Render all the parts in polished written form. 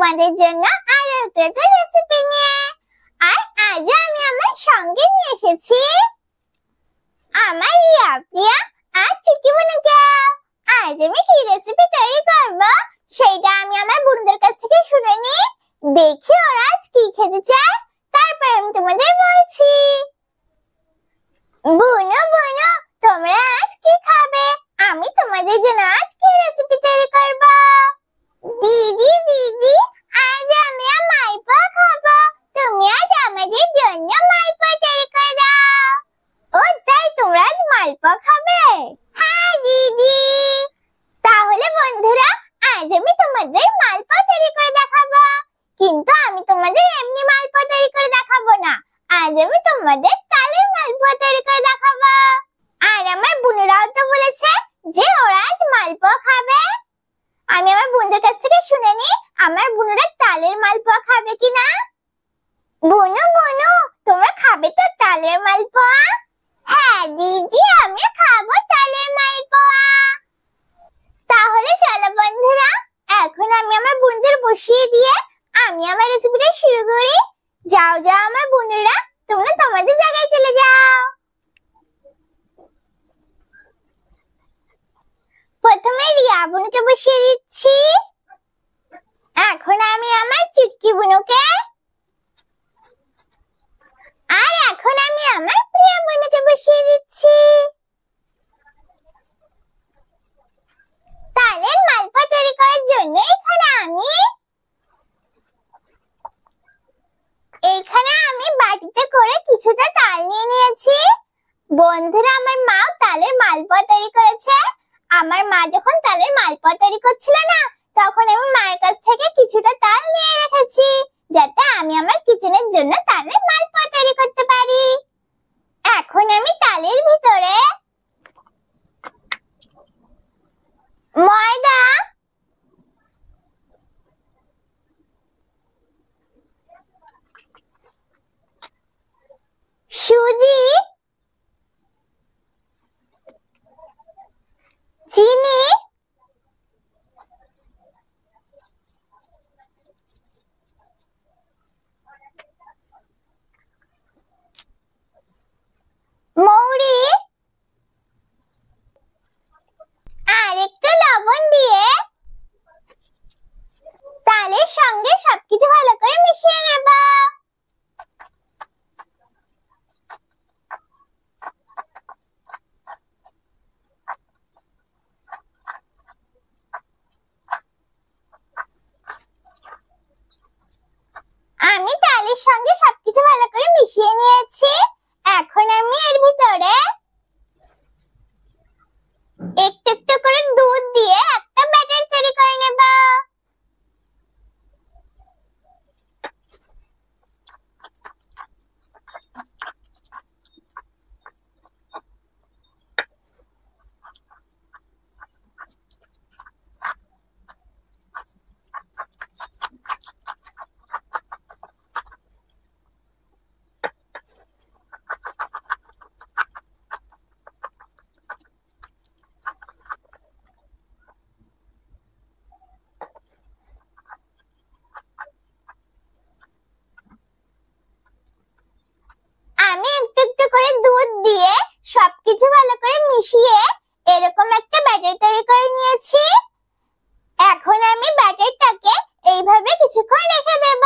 তোমাদের জন্য আরো একটা রেসিপি নিয়ে। আর আজ আমি আমার সঙ্গে নিয়ে এসেছি আমার রিয়া প্রিয়া আর চুটকি বুনুকে। আজ আমি কি রেসিপি তৈরি করব সেটা আমি আমার বন্ধুদের কাছ থেকে শুনে নি, দেখি ওরা আজ কি খেতে চায়, তারপর আমি তোমাদের বলছি। বুনু বুনু, তোমরা আজ কি খাবে? আমি তোমাদের জন্য আজ কি রেসিপি তৈরি করব। দিদি দিদি, আজ আমরা মালপোয়া খাবো, তুমি আজ আমাদের জন্য মালপোয়া তৈরি করে দাও। ও তাই, তোমরা আজ মালপোয়া খাবে? হ্যাঁ দিদি। তাহলে বন্ধুরা, আজ আমি তোমাদের মালপোয়া তৈরি করে দেখাবো, কিন্তু আমি তোমাদের এমনি মালপোয়া তৈরি করে দেখাবো না, আজ আমি তোমাদের তালের মালপোয়া তৈরি করে দেখাবো। আর আমার বোনেরাও তো বলেছে যে ওরা আজ মালপোয়া খাবে। আমি আমার বোনদের কাছ থেকে শুনে নি আমার বোনেরা তালের মালপোয়া খাবে কিনা। বুনু বুনু, তোমরা খাবে তো তালের মালপোয়া? হ্যাঁ দিদি, আমি খাবো তালের মালপোয়া। তাহলে চলো বন্ধুরা, এখন আমি আমার বোনদের বসিয়ে দিয়ে আমি আমার রেসিপিটা শুরু করি। যাও যাও আমার বোনেরা, তোমরা তোমাদের জায়গায় চলে যাও। প্রথমে রিয়া বুনুকে বসিয়ে দিচ্ছি, এখন আমি আমার চুটকি বুনুকে, আর এখন আমি আমার প্রিয়া বুনুকে বসিয়ে দিচ্ছি। তালের মালপোয়া তৈরি করার জন্য এখানে আমি বাটিতে করে কিছুটা তাল নিয়ে নিয়েছি। বন্ধুরা, আমার মা তালের মালপোয়া তৈরি করেছে। আমার মা যখন তালের মালপোয়া তৈরি করছিল না, তখন আমি মায়ের কাছ থেকে কিছুটা তাল নিয়ে রেখেছি, যাতে আমি আমার কিচেনের জন্য তালের মালপোয়া তৈরি করতে পারি। এখন আমি তালের ভিতরে ময়দা, সুজি, চিনি, মৌরি আর একটু লবণ দিয়ে তালের সঙ্গে সবকিছু ভালো করে মিশিয়ে নেব। আমি তালের সঙ্গে সবকিছু ভালো করে মিশিয়ে নিয়েছি। এখন আমি এর ভিতরে একটু একটু করে দুধ দিয়ে একটা ব্যাটার তৈরি করে নেব। আমি একটু একটু করে দুধ দিয়ে সবকিছু ভালো করে মিশিয়ে এরকম একটা ব্যাটার তৈরি করে নিয়েছি। এখন আমি ব্যাটারটাকে এইভাবে কিছুক্ষণ রেখে দেব।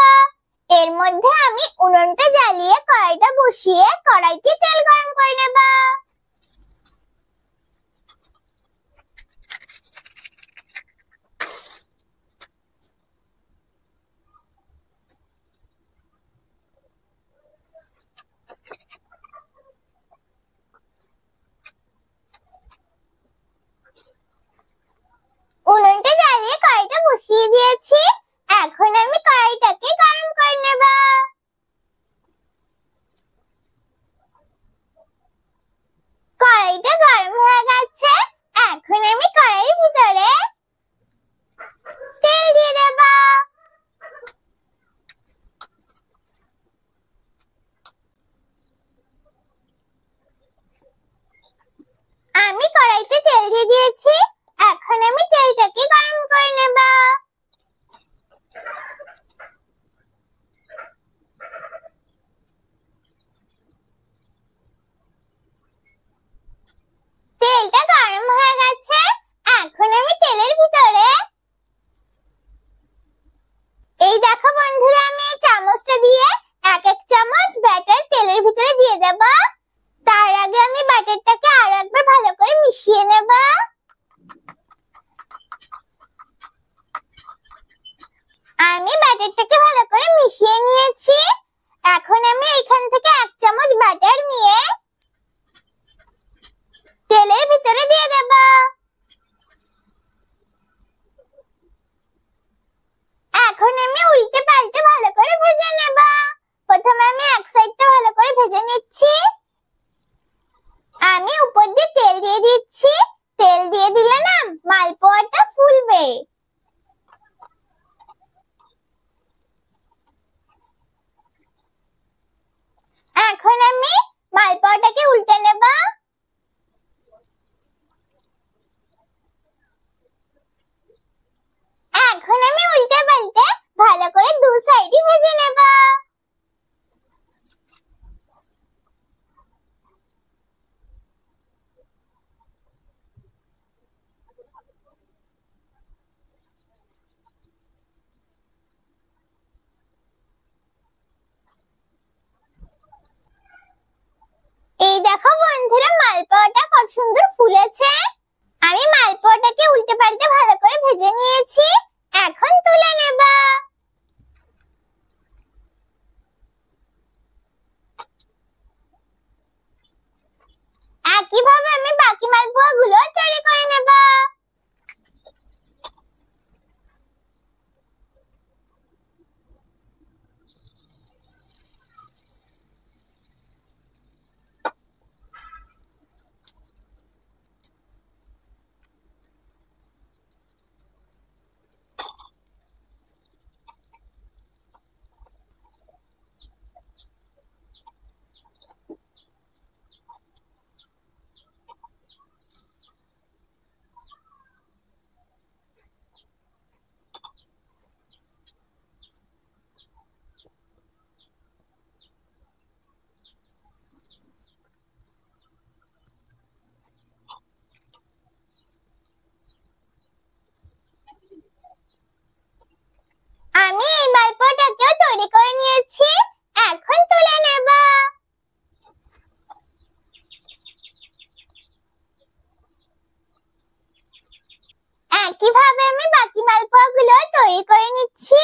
এর মধ্যে আমি উনুনটা জ্বালিয়ে কড়াইটা বসিয়ে কড়াইতে তেল গরম করে নেব। উনুনটা জ্বালিয়ে কড়াইটা বসিয়ে দিয়েছি। এখন আমি কড়াইটাকে গরম করে নেব। ব্যাটারটাকে ভালো করে মিশিয়ে নিয়েছি। এখন আমি এখান থেকে 1 চামচ বাটার নিয়ে তেলের ভিতরে দিয়ে দেব। এখন আমি উল্টে পাল্টে ভালো করে ভেজে নেব। প্রথমে আমি এক সাইডটা ভালো করে ভেজে নিচ্ছি। আমি উপর দিয়ে তেল দিয়ে দিচ্ছি। তেল দিয়ে দিলে না মালপোয়াটা ফুলবে। এখন আমি মালপোয়াটাকে উল্টে নেব। এখন আমি উল্টে পাল্টে ভালো করে দু সাইডই ভেজে নেব। এই দেখো বন্ধুরা, মালপোয়াটা কত সুন্দর ফুলেছে। আমি মালপোয়াটাকে উল্টে পাল্টে ভালো করে ভেজে নিয়েছি। এখন তুলে নেব। একইভাবে আমি বাকি মালপোয়াগুলো তৈরি করে নেব। আমি এই মালপোয়াটাকেও তৈরি করে নিয়েছি। এখন তুলে নেব। একইভাবে আমি বাকি মালপোয়াগুলো তৈরি করে নিচ্ছি।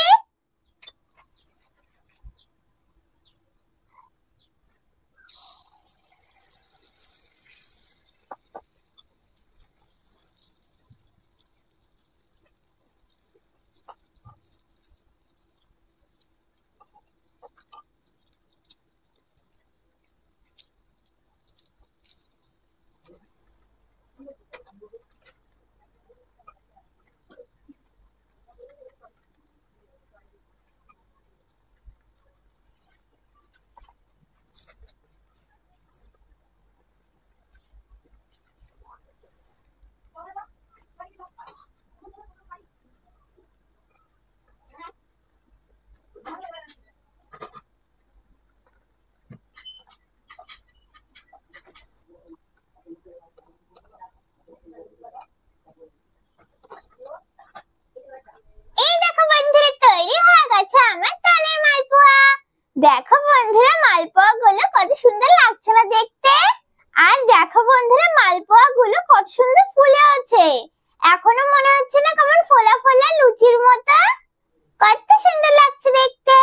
দেখো বন্ধুরা, মালপোয়া গুলো কত সুন্দর লাগছে না দেখতে। আর দেখো বন্ধুরা, মালপোয়া গুলো কত সুন্দর ফুলে আছে। এখনো মনে হচ্ছে না কেমন ফোলা ফোলা লুচির মতো? কত সুন্দর লাগছে দেখতে।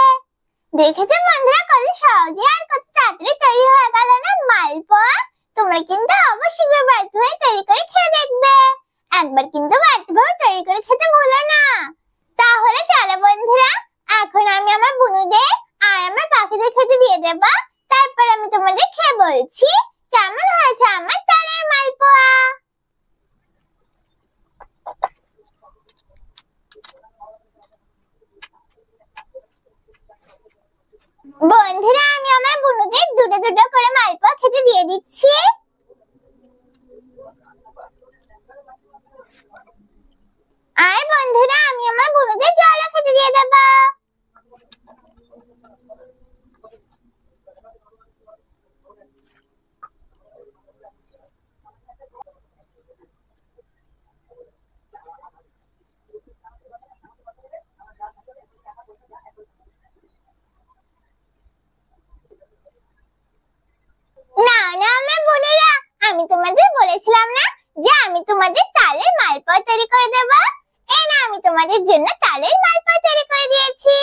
দেখেছো বন্ধুরা, কত সহজে আর কত তাড়াতাড়ি তৈরি হয়ে গেল না মালপোয়া। তোমরা কিন্তু অবশ্যই বাড়িতে হয়ে তৈরি করে খেয়ে দেখবে। একবার কিন্তু বাড়িতে হয়ে তৈরি করে খেতে ভুলো না। তাহলে চলো বন্ধুরা, এখন আমি আমার বুনুদের আর আমার পাখিদের খেতে দিয়ে দেব। তারপর আমি তোমাদের খেয়ে বলছি কেমন হয়েছে আমার তালের মালপোয়া। বন্ধুরা, আমি আমার বুনুদের দুটো দুটো করে মালপোয়া খেতে দিয়ে দিচ্ছি। আর বন্ধুরা, আমি আমার বুনুদের জলও খেতে দিয়ে দেব। না না আমার বোনেরা, আমি তোমাদের বলেছিলাম না যে আমি তোমাদের তালের মালপোয়া তৈরি করে দেব। এই না, আমি তোমাদের জন্য তালের মালপোয়া তৈরি করে দিয়েছি।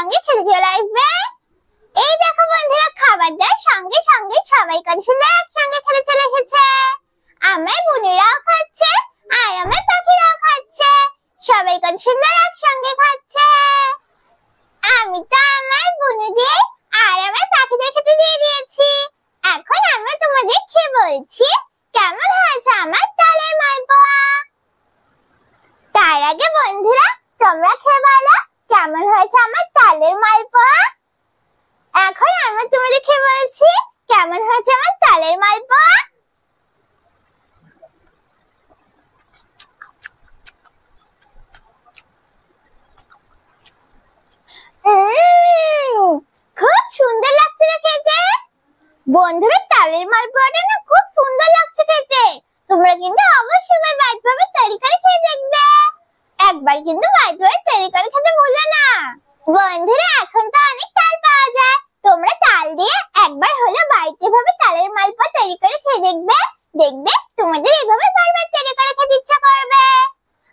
সঙ্গে খেতে চলে আসবে। এই দেখো বন্ধুরা, খাবার দেওয়ার সঙ্গে সঙ্গে সবাই কত সুন্দর একসঙ্গে খেতে চলে এসেছে। আমার বুনুরাও খাচ্ছে আর আমার পাখিরাও খাচ্ছে, সবাই কত সুন্দর একসঙ্গে খাচ্ছে। আমি তো আমার বুনুদের আর আমার পাখিদের খেতে দিয়ে দিয়েছি। এখন আমি তোমাদের খেয়ে বলছি কেমন হয়েছে আমার তালের মালপোয়া। তার আগে বন্ধুরা তোমরা খেয়ে বলো কেমন হয়েছে আমার তালের মালপোয়া। এখন আমি তোমাদের খেয়ে বলছি কেমন হয়েছে আমার তালের মালপোয়া। খুব সুন্দর লাগছে না খেতে? বন্ধুরা তালের মালপোয়াটা না খুব সুন্দর লাগছে খেতে। তোমরা কিন্তু অবশ্যই বাড়িতে তৈরি করে খেয়ে দেখবে। একবার কিন্তু বাড়িতে তৈরি করে খেতে ভুলো না। বন্ধুরা এখন তো অনেক তাল পাওয়া যায়, তোমরা তাল দিয়ে একবার হলো বাড়িতে ভাবে তালের মালপোয়া তৈরি করে খেয়ে দেখবে। দেখবে তোমাদের এইভাবে বারবার তৈরি করে খেতে ইচ্ছা করবে।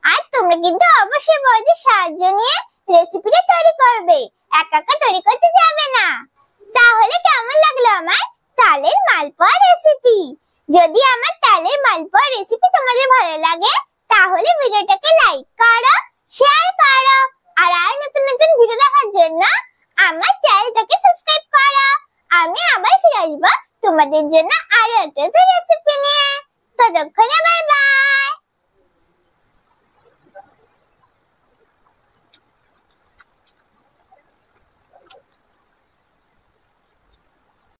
আর তোমরা কিন্তু অবশ্যই বৌদির সাহায্য নিয়ে রেসিপিটা তৈরি করবে, একা একা তৈরি করতে যাবে না। তাহলে কেমন লাগলো আমার তালের মালপোয়া রেসিপি? যদি আমার তালের মালপোয়া রেসিপি তোমাদের ভালো লাগে তাহলে ভিডিওটাকে লাইক করো, শেয়ার করো আর নতুন নতুন ভিডিও দেখার জন্য আমার চ্যানেলটাকে সাবস্ক্রাইব করো। আমি আবার ফিরে আসবো তোমাদের জন্য আরো একটা রেসিপি নিয়ে। ততক্ষণে